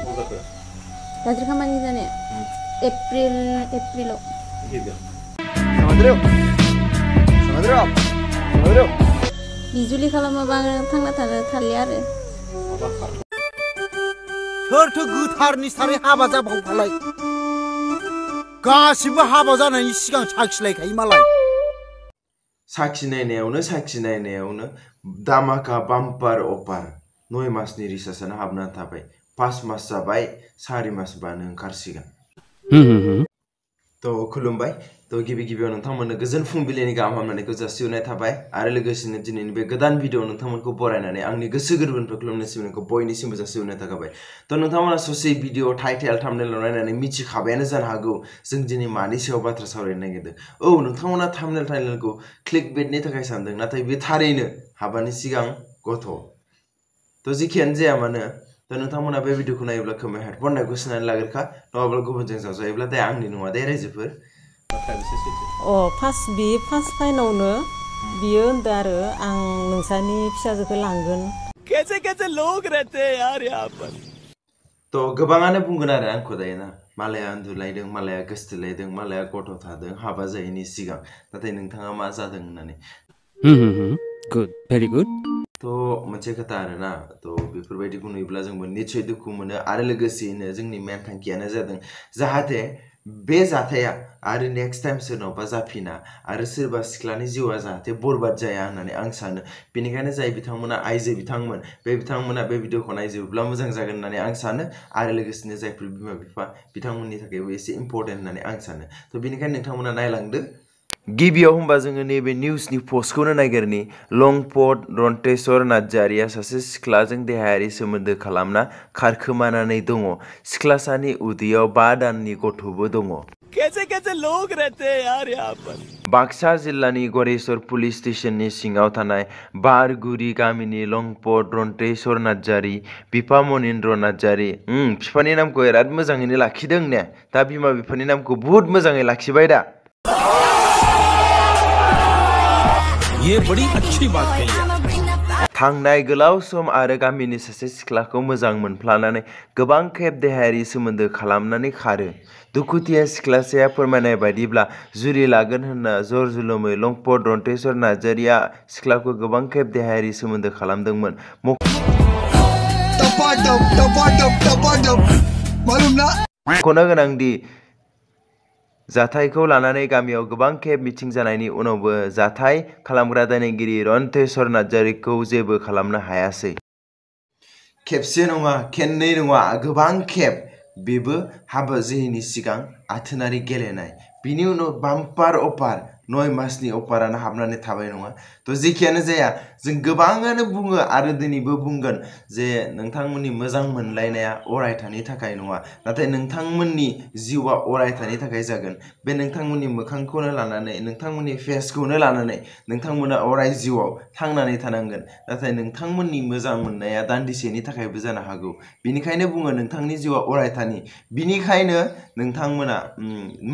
गाज्रि खामानि जानाया एप्रिलाव बिजुलि खालामाबा थांना थानो थालिया आरो सोरथो गोथार निस्थारै हाबा जाबावफालाय गासिबो हाबा जानायनि सिगां साखिलायखायो मालाय साखि नायनायावनो दामाका बाम्पार अपार 9 मासनि रिसार्चआनो हाबनानै थाबाय 5 मास जाबाय 4 मास बानो ओंखारसिगोन तो खुलुमबाय तो गिबियाव नोंथांमोननो गोजोन फुंबिलिनि गाहाम हामलायनायखौ जासिहरनाय थाबाय आरो लोगोसेनो दिनैनि बे गोदान भिडिअ नोंथांमोनखौ बरायनानै आंनि गोसो गोरबोनिफ्राय खुलुमनाय सिबिनायखौ बयनिसिमबो जासिहरनाय थाबाय तो नोंथांमोना ससे भिडिअ टाइटेल थाम्बनेल नायनानै मिथिखाबायानो जानो हागौ जों दिनै मानि सायाव बाथ्रा सावरायनो नागिरदों औ नोंथांमोना थाम्बनेल टाइटेलखौ क्लिक बेटनि थाखाय सानदों नाथाय बे थारैनो हाबानि सिगां गथ' तो जिखियानो जाया मानो तो नोंथांमोना बे भिडिअखौ नायोब्ला खोमायाव हेडफन नायखौ सोनानै लाग्रोखा नङाब्ला गुबुनजों जाजायोब्ला दे आंनि नङा दे रायजोफोर फार्स्ट फाइनावनो बियो होनदों आरो आं नोंसानि फिसाजोखौ लांगोन कैसे लोग रहते हैं यार यहाँ पर तो गोबाङानो बुंगोन आरो आंखौ दायो ना मालाया उन्दुलायदों मालाया गोसथोलायदों मालाया गथ' थादों हाबा जायैनि सिगां नाथाय नोंथाङा मा जादों होननानै गुड भेरि गुड तो मोनसे खोथा आरोना तो बेफोरबायदिखौ नुयोब्ला जोंबो निश्चय दुखु मोनो आरो लोगोसेयैनो जोंनि मेन थांखियानो जादों जाहाथे बे जाथाया आरो नेक्स्ट टाइम सोरनावबा जाफिना आरो सोरबा सिख्लानि जिउआ जाहाथे बरबाद जाया होननानै आं सानो बेनिखायनो जाय बिथांमोना आइजो बिथांमोना बे भिडिअखौ नायजोबोब्ला मोजां जागोन होननानै आं सानो आरो लोगोसेनो जायफोर बिमा बिफा बिथांमोननि थाखायबो एसे इम्पोर्टेन्ट होननानै आं सानो तो बेनिखायनो नोंथांमोना नायलांदो गिबियाव होमबा जोङो नैबे निउसनि पस्टखौनो नागिरनि लंपट रन्तेश्वर नार्जारिया सासे सिख्लाजों देहायारि सोमोन्दो खालामना खारखोमानानै दङ सिख्लासानि उदैयाव 5 दाननि गथ'बो दङ कैसे लोग रहते हैं यार यहाँ पर बाक्सा जिल्लानि गरेश्वर पुलिस स्टेशननि सिङाव थानाय बारगुरि गामिनि लंपट रन्तेश्वर नार्जारि बिफा मनिन्द्र नार्जारि बिफानि नामखौ बिराद मोजाङैनो लाखिदों ने दा बिमा बिफानि नामखौ बुहुत मोजाङै लाखिबाय दा ये बड़ी अच्छी बात कही थांनाय गोलाव सम आरो गामिनि सासे सिख्लाखौ मोजां मोनफ्लानानै गोबां खेब देहायारि सोमोन्दो खालामनानै खारो दुखुथिया सिख्लासाया फोरमायनाय बायदिब्ला जुलि लागोन होनना जर जुलुमै लंपट रन्तेश्वर नार्जारिया सिख्लाखौ गोबां खेब देहायारि सोमोन्दो खालामदोंमोन मख'नो गोनांदि जाथायखौ लानानै गामियाव गोबां खेब मिटिं जानायनि उनावबो जाथाय खालामग्रा दायनिगिरि रन्तेश्वर नार्जारिखौ जेबो खालामनो हायासै खेबसे नङा खेननै नङा गोबां खेब बेबो हाबा जायैनि सिगां आथोनारि गेलेनाय बिनि उनाव बाम्पार अपार 9 मासनि अपारानो हाबनानै थाबाय नङा तो जेखियानो जाया जों गोबाङानो बुङो आरो दिनैबो बुंगोन जे नोंथांमोननि मोजां मोनलायनाया अरायथानि थाखाय नङा नाथाय नोंथांमोननि जिउआ अरायथानि थाखाय जागोन बे नोंथांमोननि मोखांखौनो लानानै नोंथांमोननि फेसखौनो लानानै नोंथांमोना अराय जिउआव थांनानै थानांगोन नाथाय नोंथांमोननि मोजां मोननाया दान्दिसेनि थाखायबो जानो हागौ बिनिखायनो बुङो नोंथांनि जिउआ अरायथानि बिनिखायनो नोंथांमोना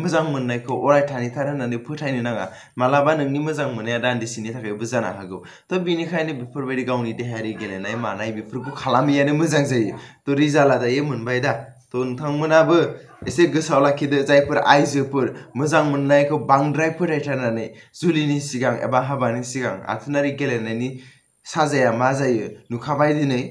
मोजां मोननायखौ अरायथानिथार होननानै फोथायनो नाङा मालाबा नोंनि मोजां मोननाया दान्दिसेनि थाखायबो जानो हागौ तो बेनिखायनो बेफोरबायदि गावनि देहायारि गेलेनाय मानाय बेफोरखौ खालामैयानो मोजां जायो तो रिजाल्टआ दायो मोनबाय दा तो नोंथांमोनाबो एसे गोसोआव लाखिदो जायफोर आइजोफोर मोजां मोननायखौ बांद्राय फोथायथारनानै जुलिनि सिगां एबा हाबानि सिगां आथोनारि गेलेनायनि साजाया मा जायो नुखाबाय दिनै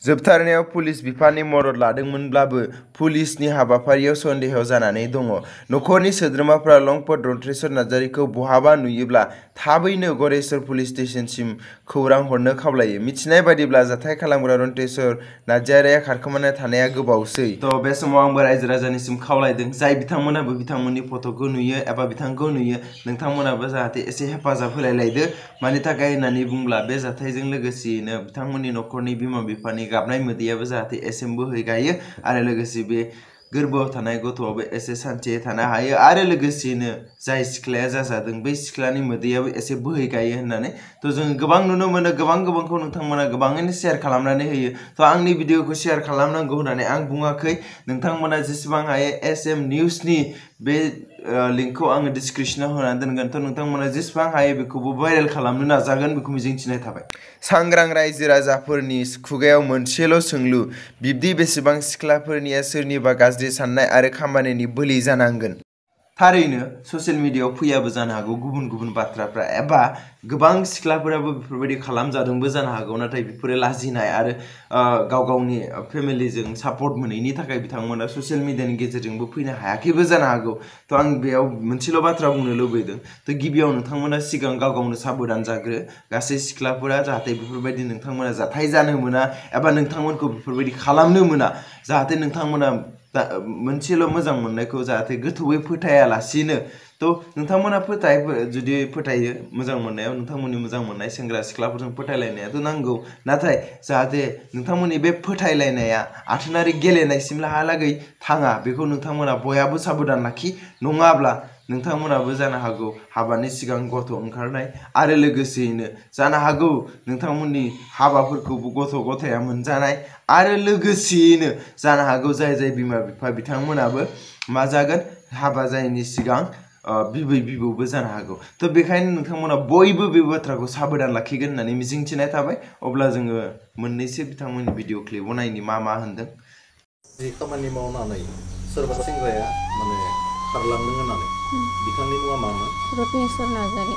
जोबथारनायाव पुलिस बिफाननि मदद लादोंमोनब्लाबो पुलिसनि हाबाफारियाव सन्देह जानानै दङ नखरनि सोद्रोमाफ्रा लंपट रन्तेश्वर नार्जारिखौ बहाबा नुयोब्ला थाबैनो गरेश्वर पुलिस स्टेशनसिम खौरां हरनो खावलायो मिथिनाय बायदिब्ला जाथाय खालामग्रा रन्तेश्वर नार्जारिया खारखोमाना थानाया गोबावसै तो बे समाव आंबो रायजो राजानिसिम खावलायदों जाय बिथांमोनाबो बिथांमोननि फट'खौ नुयो एबा बिथांखौ नुयो नोंथांमोनाबो जाहाथे एसे हेफाजाब होलायलायदो मानि थाखाय होननानै बुंब्ला बे जाथायजों लोगोसेयैनो बिथांमोननि नखरनि बिमा बिफानि गाबनाय मोदैयाबो जाहाथे एसे बोहैगायो आरो लोगोसे बे गोरबोआव थानाय गथ'आबो एसे सान्थियै थानो हायो आरो लोगोसेयैनो जाय सिख्लाया जाजादों बै सिख्लानि मोदैयाबो एसे बोहैगायो होननानै तो जों गोबां नुनो मोनो गोबांखौ नोंथांमोना गोबाङैनो शेयार खालामनानै होयो तो आंनि भिडिअखौ शेयार खालामनांगौ होननानै आं बुङाखै नोंथांमोना जेसेबां हायो SM निउसनि बे लिंकखौ आङो डिसक्रिपशनाव होनानै दोनगोन थ' नोंथांमोना जेसेबां हायो बेखौबो भाइरेल खालामनो नाजागोन बेखौ मिजिंथिनाय थाबाय सांग्रां रायजो राजाफोरनि खुगायाव मोनसेल' सोंलु बिब्दि बेसेबां सिख्लाफोरनिया सोरनिबा गाज्रि साननाय आरो खामानिनि बोलि जानांगोन थारैनो ससियेल मिडियायाव फैयाबो जानो हागौ गुबुन गुबुन बाथ्राफ्रा एबा गोबां सिख्लाफोराबो बेफोरबायदि खालामजादोंबो जानो हागौ नाथाय बेफोरो लाजिनाय आरो गाव गावनि फेमिलिजों सापर्ट मोनैनि थाखाय बिथांमोना ससियेल मिडियानि गेजेरजोंबो फैनो हायाखैबो जानो हागौ थ' आं बेयाव मोनसेल' बाथ्रा बुंनो लुबैदों थ' गिबियाव नोंथांमोना सिगां गाव गावनो साबधान जाग्रो गासै सिख्लाफोरा जाहाथे बेफोरबायदि नोंथांमोना जाथाय जानो मोना एबा नोंथांमोनखौ बेफोरबायदि खालामनो मोना जाहाथे नोंथांमोना मोनसेल' मोजां मोननायखौ जाहाथे गोथौयै फोथायालासिनो थ' नोंथांमोना जुदि फोथायो मोजां मोननायाव नोंथांमोननि मोजां मोननाय सेंग्रा सिख्लाफोरजों फोथायलायनायाथ' नांगौ नाथाय जाहाथे नोंथांमोननि बे फोथायलायनाया आथोनारि गेलेनायसिमहालागै थाङा बेखौ नोंथांमोना बयहाबो साबधान लाखि नङाब्ला नोंथांमोनाबो जानो हागौ हाबानि सिगां गथ' ओंखारनाय आरो लोगोसेयैनो जानो हागौ नोंथांमोननि हाबाफोरखौबो गथ'या मोनजानाय आरो लोगोसेयैनो जानो हागौ जाय बिमा बिफा बिथांमोनाबो मा जागोन हाबा जायैनि सिगां बिबै बिबौबो जानो हागौ थ' बेखायनो नोंथांमोना बयबो बे बाथ्राखौ साबधान लाखिगोन होननानै मिजिंथिनाय थाबाय अब्ला जोङो मोननैसो बिथांमोननि भिडिअ क्लिपआव नायनि मा होनदों जि खामानि मावनानै सोरबा सेंग्राया माने खारलांदों होननानै बिथांनि मुङा मामोन रत्नेश्वर नार्जारि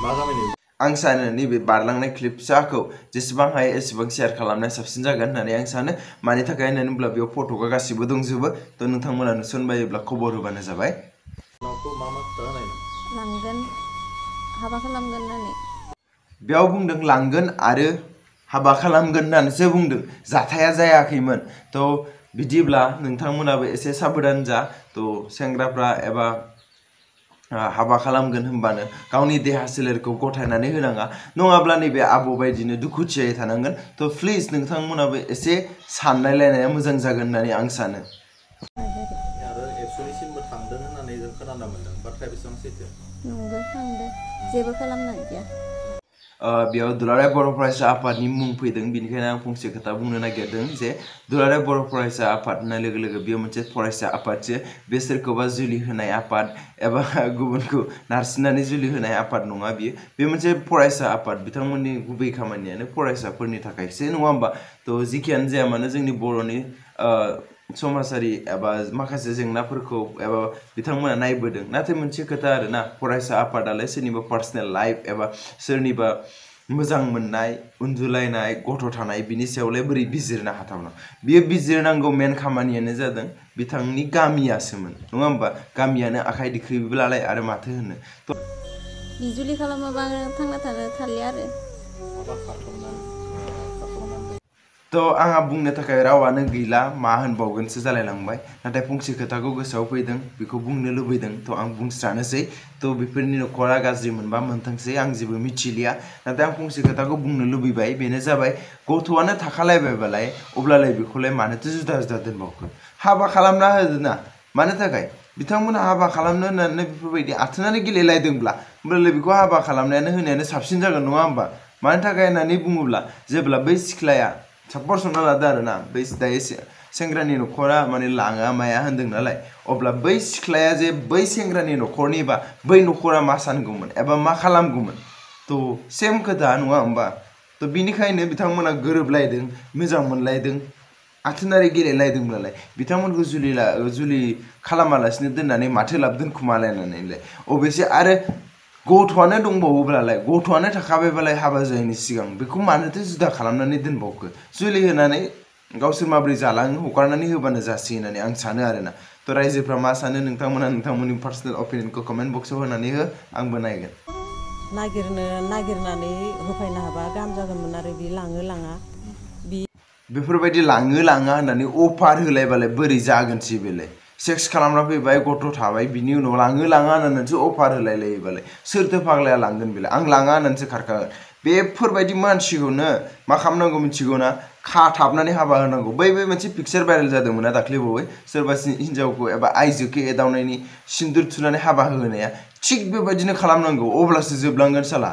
मा गामिनि आं सानो नैबे बारलांनाय क्लिप फिसाखौ जेसेबां हायो एसेबां शेयार खालामनाया साबसिन जागोन होननानै आं सानो मानि थाखाय होननानै बुङोब्ला बेयाव फट'गा गासिबो दंजोबो थ' नोंथांमोना नुसनबायोब्ला खबर होबानो जाबाय नावखौ मा खोथा होनायमोन लांगोन हाबा खालामगोन होननानै बेयाव बुंदों लांगोन आरो हाबा खालामगोन होननानैसो बुंदों जाथाया जायाखैमोन थ' बिदिब्ला नोंथांमोनाबो एसे साबधान जा थ' सेंग्राफ्रा एबा हाबा खालामगोन होनबानो गावनि देहा सोलेरखौ गथायनानै होनाङा नङाब्ला नैबे आबौ बायदिनो दुखुथियायै थानांगोन थ' प्लिज नोंथांमोनाबो एसे साननायलायनाया मोजां जागोन होननानै आं सानो आरो एबसुनिसिमबो थांदों होननानै जों खोनानो मोन्दों बाथ्राया बेसेबां सैथो नंगौ थांदों जेबो खालामनाय गैया बेयाव दुलाराय बर' फरायसा आफादनि मुं फैदों बेनिखायनो आं फंसे खोथा बुंनो नागिरदों जे दुलाराय बर' फरायसा आफाद होननाय लोगो लोगो बेयो मोनसे फरायसा आफादसो बे सोरखौबा जुलि होनाय आफाद एबा गुबुनखौ नारसिननानै जुलि होनाय आफाद नङा बियो बे मोनसे फरायसा आफाद बिथांमोननि गुबै खामानियानो फरायसाफोरनि थाखायसो नङा होमबा थ' जिखियानो जाया मानो जोंनि बर'नि समाजारि एबा माखासे जेंनाफोरखौ एबा बिथांमोना नायबोदों नाथाय मोनसे खोथा आरोना फरायसा आफादालाय सोरनिबा पार्सनेल लाइफ एबा सोरनिबा मोजां मोननाय उन्दुलायनाय गथ' थानाय बिनि सायावलाय बोरै बिजिरनो हाथावना बियो बिजिरनांगौ मेन खामानियानो जादों बिथांनि गामियासोमोन नङा होमबा गामियानो आखाइ दिखोयोब्लालाय आरो माथो होनो बिजुलि खालामाबा थांना थानो थालिया आरो थ' आंहा बुंनो थाखाय रावानो गैला मा होनबावगोनसो जालायलांबाय नाथाय फंसे खोथाखौ गोसोआव फैदों बेखौ बुंनो लुबैदों थ' आं बुंस्रानोसै थ' बेफोरनि न'खरा गाज्रि मोनबा मोनथोंसै आं जेबो मिथिलिया नाथाय आं फंसे खोथाखौ बुंनो लुबैबाय बेनो जाबाय गथ'आनो थाखालायबायबालाय अब्लालाय बेखौलाय मानोथो जुदा दोनबावखो हाबा खालामना होदोना मानो थाखाय बिथांमोना हाबा खालामनो होननानै बेफोरबायदि आथोनानै गेलेलायदोंब्ला होमब्लालाय बेखौ हाबा होनायानो साबसिन जागोन नङा होमबा मानो थाखाय होननानै बुङोब्ला जेब्ला बै सिख्लाया सापस हमना लादो आरोना बै दायो सेंग्रानि न'खरा माने लाङा माया होनदों नालाय अब्ला बै सिख्लाया जे बै सेंग्रानि न'खरनिबा बै न'खरा मा सानगौमोन एबा मा खालामगौमोन थ' सेम खोथा नङा होमबा थ' बिनिखायनो बिथांमोना गोरोबलायदों मोजां मोनलायदों आथोनारि गेलेलायदोंब्लालाय बिथांमोनखौ जुलि खालामालासिनो दोननानै माथो लाब दोनखुमालायनानैलाय अबयसे आरो गथ'आनो दंबावोब्लालाय गथ'आनो थाखाबायबालाय हाबा जायैनि सिगां बेखौ मानोथो जुदा खालामनानै दोनबावखो जुलि होनानै गावसोर माबोरै जालाङो हगारनानै होबानो जासै होननानै आं सानो आरोना थ' रायजोफ्रा मा सानो नोंथांमोना नोंथांमोननि पार्सनेल अपिनियनखौ कमेन्ट बक्सआव होनानै हो आंबो नायगोन नागिरनानै होफैनो हाबा गाहाम जागौमोन आरो बि लाङा बेफोरबायदि लाङा होननानै अफार होलायबालाय बोरै जागोनसै बेलाय सेक्स खालामना फैबाय गथ' थाबाय बिनि उनाव लाङा होननानैसो अफार होलायलायोबालाय सोरथो फाग्लाया लांगोन बेलाय आं लाङा होननानैसो खारखागोन बेफोरबायदि मानसिखौनो मा खालामनांगौ मिथिगौ ना खाथाबनानै हाबा होनांगौ बै मोनसे पिक्सार भाइरेल जादोंमोन ना दाख्लैबावै सोरबा हिन्जावखौ एबा आइजोखौ एदावनायनि सिन्दुर थुनानै हाबा होनाया थिग बेबायदिनो खालामनांगौ अब्लासो जोबलांगोन साला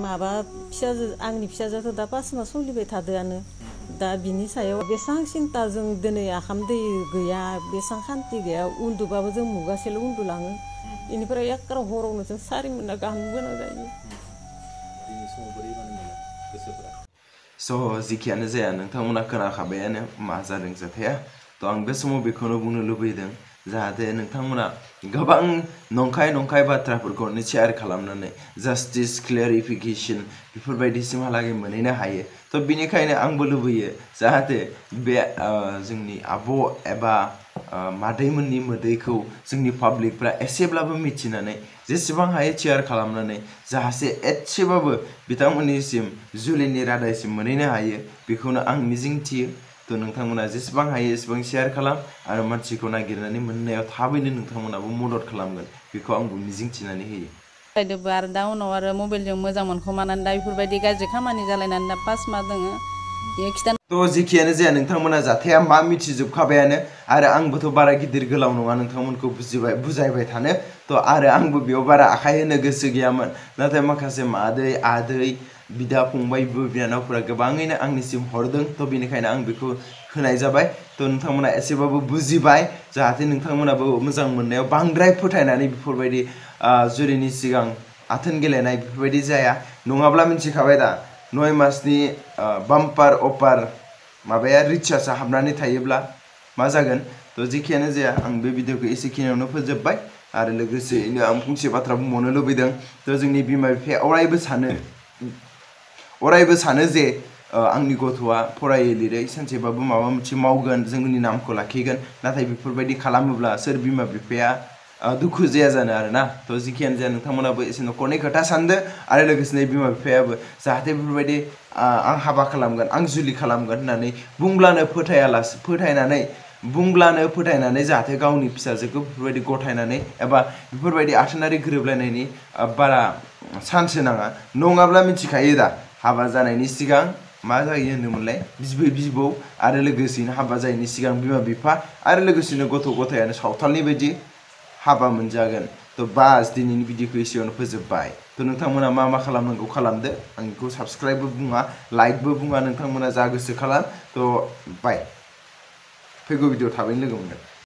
माबा आंनि फिसाजोआथ' दा 5 मास सोलिबाय थादोआनो दा बिनि सायाव बेसेबां सिन्था जों दिनै आखाम दै गैया बेसेबां खान्थि गैया उन्दुबाबो जों मुगासेल' उन्दुलाङो बेनिफ्राय एकार हरावनो जों 4 मोना गाहाम गोनां जायो दिनै समाव बोरै माने मोनो गोसोफोरा स' जिखियानो जाया नोंथांमोना खोनाखाबायानो मा जादों जाथाया थ' आं बे समाव बेखौनो बुंनो लुबैदों जाहाथे नोंथांमोना गोबां नंखाय बाथ्राफोरखौनो शेयार खालामनानै जास्टिस क्लियारिफिकेसन बेफोरबायदिसिमहालागै मोनहैनो हायो थ' बिनिखायनो आंबो लुबैयो जाहाथे बे जोंनि आब' एबा मादैमोननि मोदैखौ जोंनि पाब्लिकफ्रा एसेब्लाबो मिथिनानै जेसेबां हायो शेयार खालामनानै जाहाथे एसेबाबो बिथांमोननिसिम जुलिनि रादायसिम मोनहैनो हायो बेखौनो आं मिजिंथियो थ' नोंथांमोना जेसेबां हायो एसेबां शेयार खालाम आरो मानसिखौ नागिरनानै मोननायाव थाबैनो नोंथांमोनाबो मदद खालामगोन बेखौ आंबो मिजिंथिनानै होयो फरायदोबो आरो दा उनाव आरो मबाइलजों मोजां मोनखोमानानै दा बेफोरबायदि गाज्रि खामानि जालायनानै दा पास मा दोङो बेयो खिथानो थ' जिखियानो जाया नोंथांमोना जाथाया मा मिथिजोबखाबायानो आरो आंबोथ' बारा गिदिर गोलाव नङा नोंथांमोनखौ बुजायबाय थानो थ' आरो आंबो बेयाव बारा आखाइ होनो गोसो गैयामोन नाथाय माखासे मादै आदै बिदा फंबाय बिनानावफोरा गोबाङैनो आंनिसिम हरदों थ' बेनिखायनो आं बेखौ होनाय जाबाय थ' नोंथांमोना एसेबाबो बुजिबाय जाहाथे नोंथांमोनाबो मोजां मोननायाव बांद्राय फोथायनानै बेफोरबायदि जुलिनि सिगां आथोन गेलेनाय बेफोरबायदि जाया नङाब्ला मिथिखाबाय दा 9 मासनि बाम्पार अफार माबाया रिचार्जआ हाबनानै थायोब्ला मा जागोन थ' जिखियानो जाया आं बे भिडिअखौ एसेखिनियावनो फोजोबबाय आरो लोगोसेयैनो आं फंसे बाथ्रा बुंबावनो लुबैदों थ' जोंनि बिमा बिफाया अरायबो सानो जे आंनि गथ'आ फरायै लिरै सानसेबाबो माबा मोनसे मावगोन जोंनि नामखौ लाखिगोन नाथाय बेफोरबायदि खालामोब्ला सोर बिमा बिफाया दुखु जाया जानो आरोना थ' जिखियानो जाया नोंथांमोनाबो एसे न'खरनि खोथा सानदो आरो लोगोसेनो बिमा बिफायाबो जाहाथे बेफोरबायदि आं हाबा खालामगोन आं जुलि खालामगोन होननानै बुंब्लानो फोथायनानै जाहाथे गावनि फिसाजोखौ बेफोरबायदि गथायनानै एबा बेफोरबायदि आथोनारि गोरोबलायनायनि बारा चान्स होनाङा नङाब्ला मिथिखायो दा हाबा जानायनि सिगां मा जायो होनोमोनलाय बिबै बिबौ आरो लोगोसेनो हाबा जायैनि सिगां बिमा बिफा आरो लोगोसेनो गथ' गथायानो सावथालनि बायदि हाबा मोनजागोन थ' बास दिनैनि भिडिअखौ एसेयावनो फोजोबबाय थ' नोंथांमोना मा खालामनांगौ खालामदो आं बेखौ साबस्क्राइबबो बुङा लाइकबो बुङा नोंथांमोना जा गोसो खालाम थ' बाय फैगौ भिडिअ थाबैनो लोगो मोनगोन